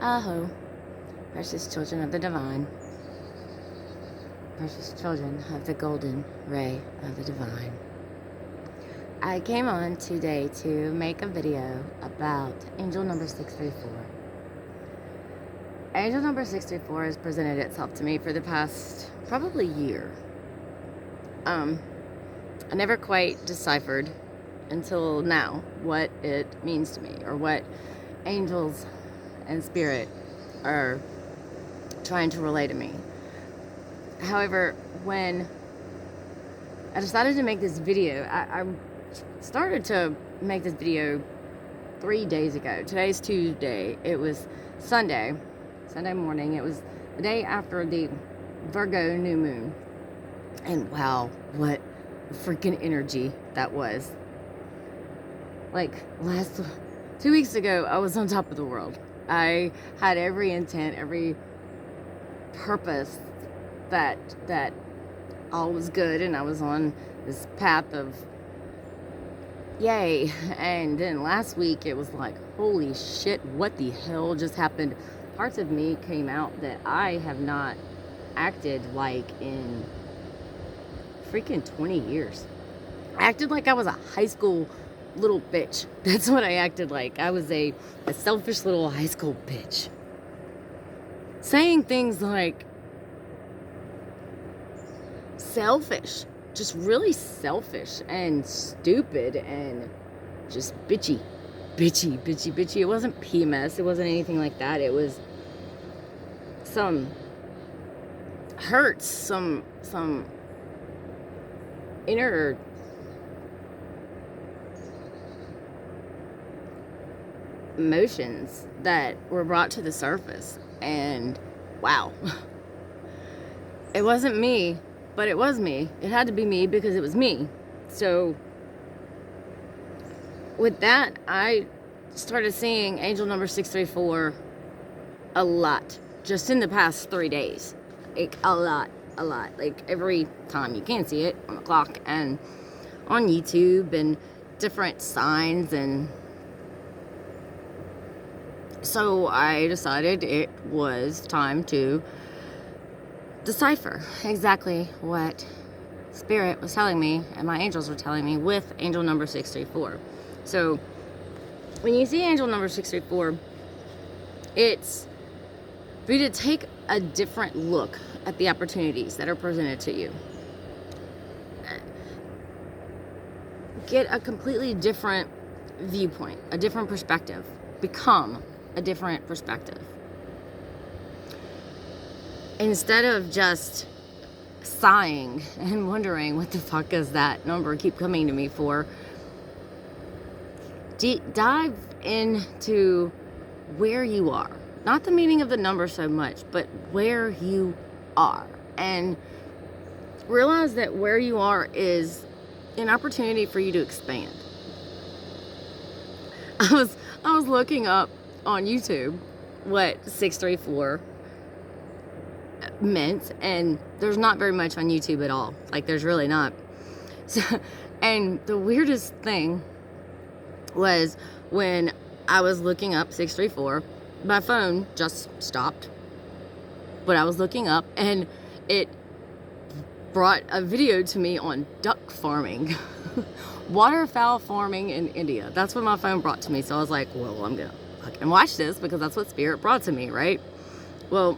Aho, precious children of the divine, precious children of the golden ray of the divine. I came on today to make a video about angel number 634. Angel number 634 has presented itself to me for the past probably year. I never quite deciphered until now what it means to me, or what angels and spirit are trying to relay to me. However, when I decided to make this video, I started to make this video 3 days ago. Today's Tuesday. It was Sunday morning. It was the day after the Virgo new moon. And wow, what freaking energy that was. Like, 2 weeks ago, I was on top of the world. I had every intent, every purpose that all was good, and I was on this path of yay. And then last week, it was like, holy shit, what the hell just happened? Parts of me came out that I have not acted like in freaking 20 years. I acted like I was a high school little bitch. That's what I acted like. I was a selfish little high school bitch. Saying things like selfish, just really selfish and stupid and just bitchy. It wasn't PMS. It wasn't anything like that. It was some hurts, some inner emotions that were brought to the surface. And wow, it wasn't me, but it was me. It had to be me because it was me. So with that, I started seeing angel number 634 a lot just in the past 3 days. Like a lot. Like every time you can see it on the clock and on YouTube and different signs. And so I decided it was time to decipher exactly what spirit was telling me and my angels were telling me with angel number 634. So when you see angel number 634, it's for you to take a different look at the opportunities that are presented to you. Get a completely different viewpoint, a different perspective. Become a different perspective. Instead of just sighing and wondering what the fuck is that number keep coming to me for, dive into where you are. Not the meaning of the number so much, but where you are. And realize that where you are is an opportunity for you to expand. I was looking up on YouTube what 634 meant, and there's not very much on YouTube at all. Like, there's really not. So, and the weirdest thing was when I was looking up 634, my phone just stopped what I was looking up, and it brought a video to me on duck farming. Waterfowl farming in India. That's what my phone brought to me. So I was like, well, I'm gonna fucking watch this because that's what spirit brought to me, right? Well,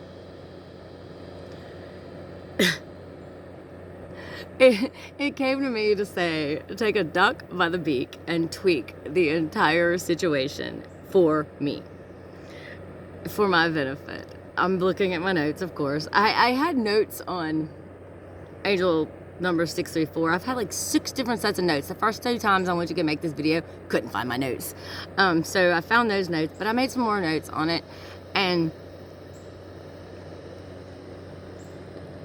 it came to me to say, take a duck by the beak and tweak the entire situation for me, for my benefit. I'm looking at my notes, of course. I had notes on angel number 634. I've had like 6 different sets of notes. The first 2 times I went to go make this video, couldn't find my notes. So I found those notes, but I made some more notes on it. And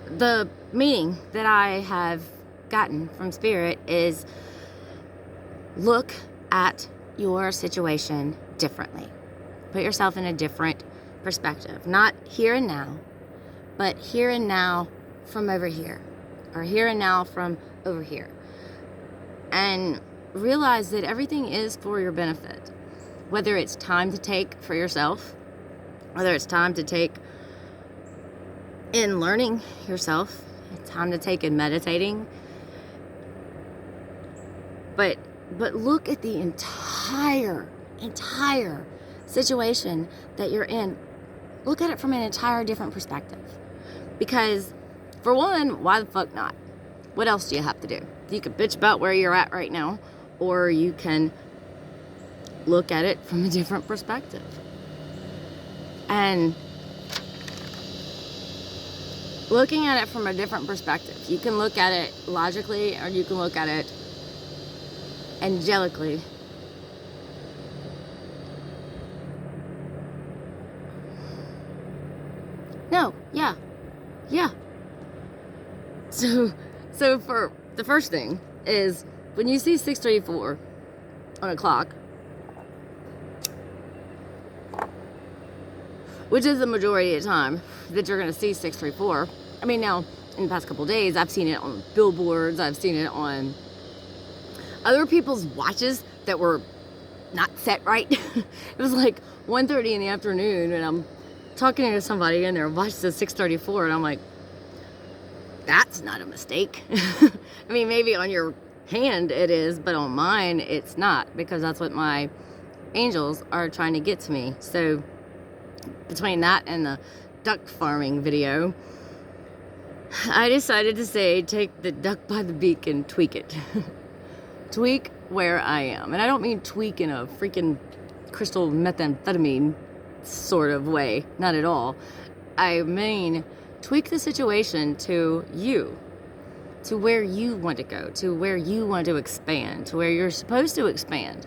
the meaning that I have gotten from spirit is look at your situation differently. Put yourself in a different perspective. Not here and now, but here and now from over here, or here and now from over here. And realize that everything is for your benefit. Whether it's time to take for yourself, Whether it's time to take in learning yourself, time to take in meditating. But look at the entire situation that you're in. Look at it from an entire different perspective. Because, for one, why the fuck not? What else do you have to do? You can bitch about where you're at right now, or you can look at it from a different perspective. And looking at it from a different perspective, you can look at it logically, or you can look at it angelically. No, yeah. So for the first thing is, when you see 6:34 on a clock, which is the majority of the time that you're going to see 6:34. I mean, now, in the past couple of days, I've seen it on billboards, I've seen it on other people's watches that were not set right. It was like 1:30 in the afternoon, and I'm talking to somebody, and their watch says 6:34, and I'm like, that's not a mistake. I mean, maybe on your hand it is, but on mine it's not, because that's what my angels are trying to get to me. So between that and the duck farming video, I decided to say, take the duck by the beak and tweak it. Tweak where I am. And I don't mean tweak in a freaking crystal methamphetamine sort of way. Not at all. I mean tweak the situation to you. To where you want to go. To where you want to expand. To where you're supposed to expand.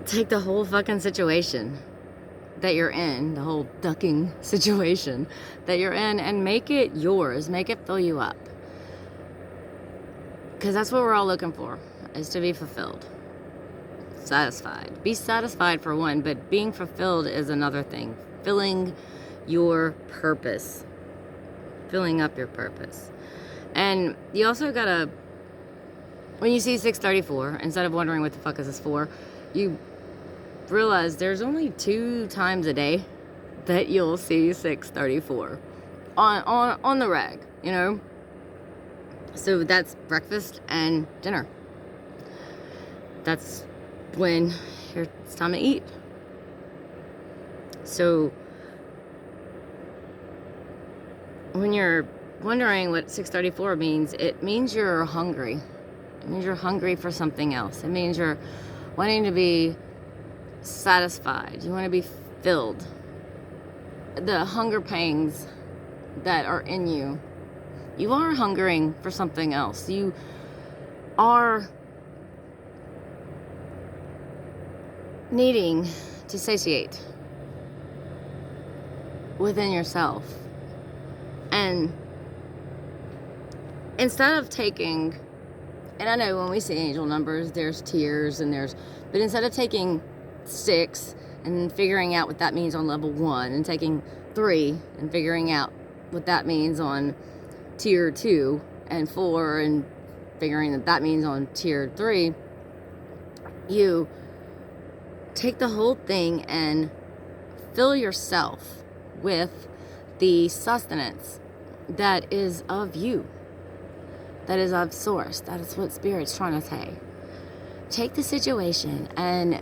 Take the whole fucking situation that you're in, the whole ducking situation that you're in, and make it yours. Make it fill you up. Because that's what we're all looking for, is to be fulfilled. Satisfied. Be satisfied for one, but being fulfilled is another thing. Filling your purpose. Filling up your purpose. And you also gotta, when you see 6:34, instead of wondering what the fuck is this for, you realize there's only 2 times a day that you'll see 6:34 on the reg, you know. So that's breakfast and dinner. That's when it's time to eat. So when you're wondering what 6:34 means, it means you're hungry. It means you're hungry for something else. It means you're wanting to be satisfied. You want to be filled. The hunger pangs that are in you, you are hungering for something else. You are needing to satiate within yourself. And instead of taking, and I know when we see angel numbers, there's tiers and but instead of taking 6 and figuring out what that means on level 1, and taking 3 and figuring out what that means on tier 2, and 4 and figuring that means on tier 3, you take the whole thing and fill yourself with the sustenance that is of you, that is of source. That is what Spirit's trying to say. Take the situation and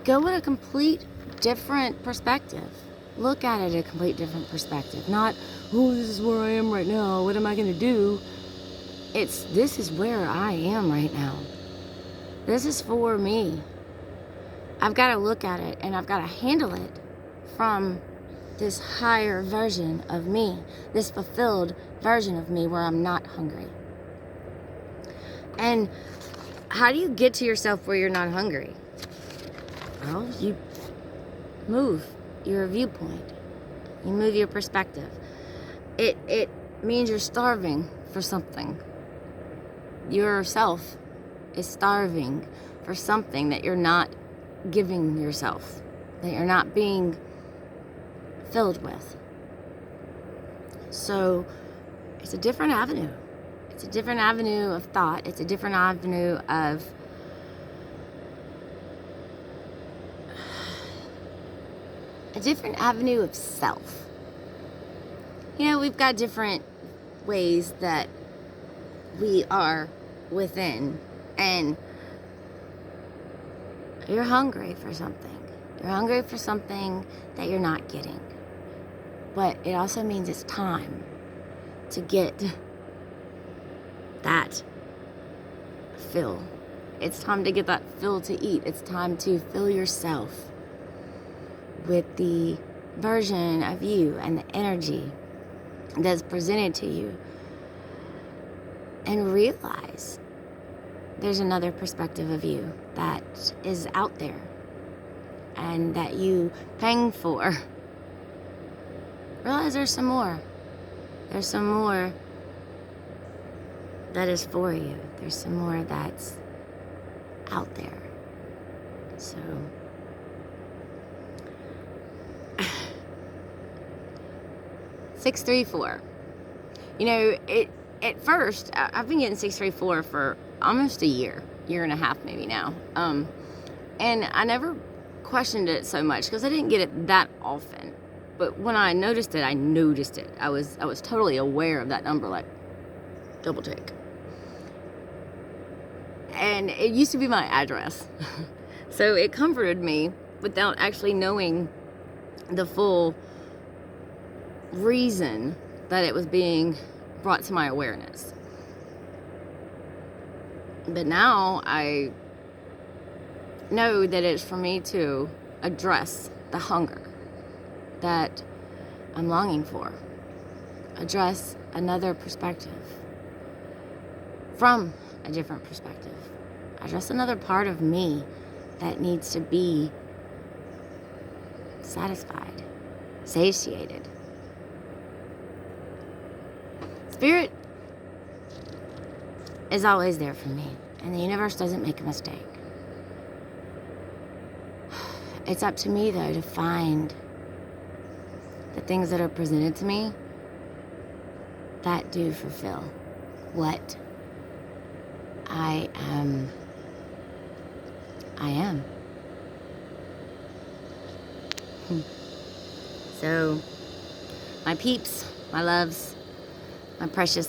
go with a complete different perspective. Look at it a complete different perspective. Not, oh, this is where I am right now, what am I going to do? It's, this is where I am right now. This is for me. I've got to look at it, and I've got to handle it from this higher version of me, this fulfilled version of me where I'm not hungry. And how do you get to yourself where you're not hungry? Well, you move your viewpoint. You move your perspective. It means you're starving for something. Yourself is starving for something that you're not giving yourself, that you're not being filled with. So it's a different avenue. It's a different avenue of thought. It's a different avenue of a different avenue of self. You know, we've got different ways that we are within, and you're hungry for something. You're hungry for something that you're not getting. But it also means it's time to get that fill. It's time to get that fill to eat. It's time to fill yourself with the version of you and the energy that's presented to you. And realize there's another perspective of you that is out there and that you paying for. Realize there's some more. There's some more that is for you. There's some more that's out there. So, 634. You know, at first, I've been getting 634 for almost a year and a half maybe now. And I never questioned it so much because I didn't get it that often. But when I noticed it, I noticed it. I was totally aware of that number, like double take. And it used to be my address. So it comforted me without actually knowing the full reason that it was being brought to my awareness. But now I know that it's for me to address the hunger that I'm longing for. Address another perspective from a different perspective. Address another part of me that needs to be satisfied, satiated. Spirit is always there for me, and the universe doesn't make a mistake. It's up to me, though, to find the things that are presented to me that do fulfill what I am. So, my peeps, my loves, my precious.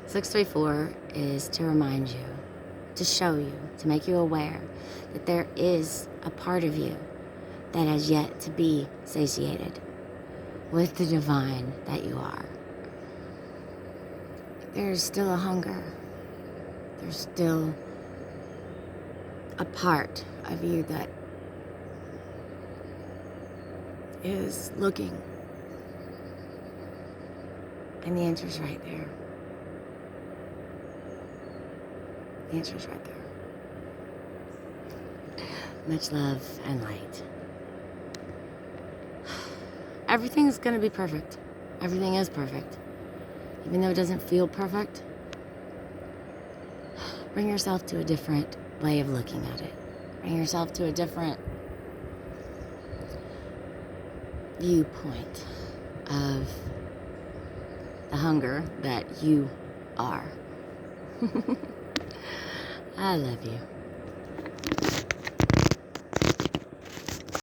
634 is to remind you, to show you, to make you aware that there is a part of you that has yet to be satiated with the divine that you are. There's still a hunger. There's still a part of you that is looking. And the answer's right there. The answer's right there. Much love and light. Everything's gonna be perfect. Everything is perfect. Even though it doesn't feel perfect, bring yourself to a different way of looking at it. Bring yourself to a different viewpoint of the hunger that you are. I love you.